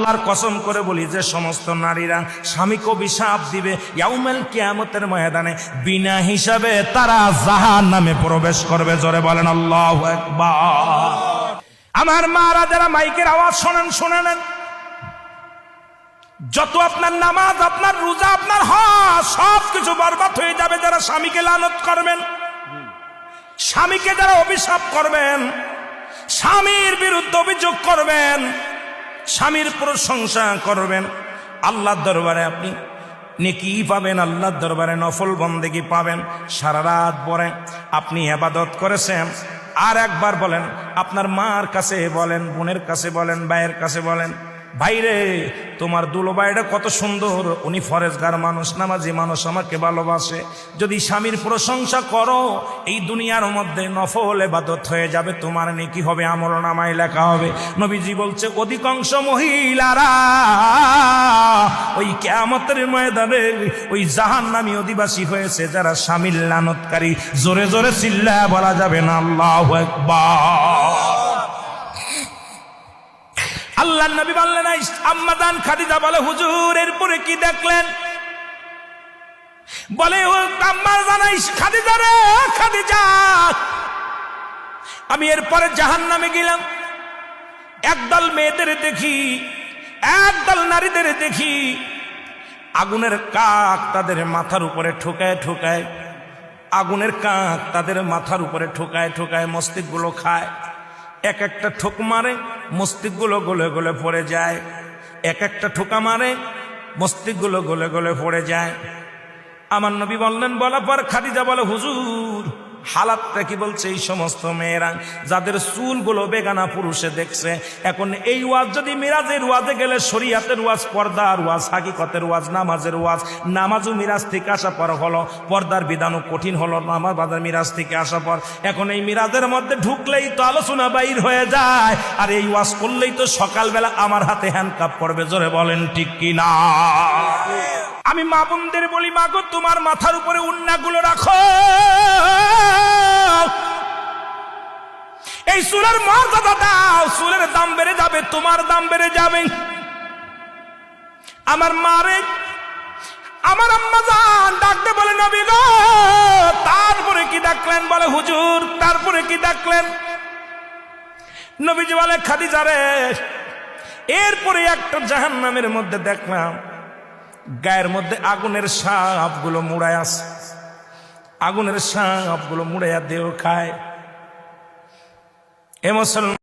আল্লাহর কসম করে বলি, যে সমস্ত নারীরা স্বামীকে অভিশাপ দিবে ইয়াউমুল কিয়ামতের ময়দানে বিনা হিসাবে তারা জাহান্নামে প্রবেশ করবে। জোরে বলেন আল্লাহু আকবার। আমার মারা যারা মাইকের আওয়াজ শোনেন, শুনে নেন, যত আপনার নামাজ, আপনার রোজা, আপনার হজ সব কিছু বরবাদ হয়ে যাবে যারা স্বামীকে লানত করবেন, স্বামীকে যারা অভিশাপ করবেন, স্বামীর বিরুদ্ধে অভিযোগ করবেন, স্বামীর প্রশংসা করবেন। আল্লাহর দরবারে আপনি নেকি পাবেন, আল্লাহর দরবারে নফল বন্দেগি পাবেন। সারা রাত পরে আপনি ইবাদত করেছেন, আর একবার বলেন, আপনার মার কাছে বলেন, বোনের কাছে বলেন, ভাইয়ের কাছে বলেন, ভাইরে তোমার দুলোবাইটা কত সুন্দর, উনি ফরেজগার মানুষ, নামাজি মানুষ, আমাকে ভালোবাসে। যদি স্বামীর প্রশংসা করো, এই দুনিয়ার মধ্যে নফল ইবাদত হয়ে যাবে, তোমার নেকি হবে, আমলনামায় লেখা হবে। নবীজি বলছে অধিকাংশ মহিলারা ওই কিয়ামতের ময়দানে ওই জাহান্নামী অধিবাসী হয়েছে যারা স্বামীর লানতকারী। জোরে জোরে চিল্লায়া বলা যাবে না আল্লাহু আকবার। আল্লাহ নবী বললেন, আম্মা জান খাদিজা বলে, হুজুর এরপরে কি দেখলেন? বলে, ও আম্মা জান খাদিজা রে, খাদিজা আমি এরপরে জাহান্নামে গেলাম, একদল মেয়েদের দেখি, একদল নারীদের দেখি, আগুনের কাক তাদের মাথার উপরে ঠোকায় ঠোকায়, আগুনের কাক তাদের মাথার উপরে ঠোকায় ঠোকায় মস্তিষ্কগুলো খায়। এক একটা ঠোক মারে, মস্তিষ্কগুলো গলে গলে পড়ে যায়। এক একটা ঠোকা মারে, মস্তিষ্কগুলো গলে গলে পড়ে যায়। আমার নবী বললেন, বলার পর খাদিজা বলে, হুজুর হালাতটা কি? বলছে এই সমস্ত মেয়েরা যাদের চুলগুলো বেগানা পুরুষে দেখছে। এখন এই ওয়াজ যদি মিরাজের ওয়াজে গেলে, শরীয়তের ওয়াজ, পর্দার ওয়াজ, হাকিকতের ওয়াজ, নামাজের ওয়াজ, নামাজও মিরাজ থেকে আসা পর হলো, পর্দার বিধানও কঠিন হলো, নামাজ বাজার মিরাজ থেকে আসা পর। এখন এই মিরাজের মধ্যে ঢুকলেই তো আলোচনা বাইর হয়ে যায়, আর এই ওয়াজ করলেই তো সকালবেলা আমার হাতে হ্যান্ডকাপ পড়বে। জোরে বলেন ঠিক কি না? আমি মা বোনদের বলি, মা গো তোমার মাথার উপরে উন্নাগুলো রাখো, এই চুলের মর্যাদা দাও, চুলের দাম বেড়ে যাবে, তোমার দাম বেড়ে যাবে। আমার মারে, আমার আম্মা জান ডাকতে বলে, নবী গো তারপরে কি ডাকলেন? বলে, হুজুর তারপরে কি ডাকলেন? নবীজি বলে, খাদিজা রে এরপরে একটা জাহান্নামের মধ্যে দেখলাম, গায়ের মধ্যে আগুনের সাপগুলো মুড়ায় আছে, আগুনের সাপগুলো মুড়াইয়া দেহ খায়। এ মুসলমান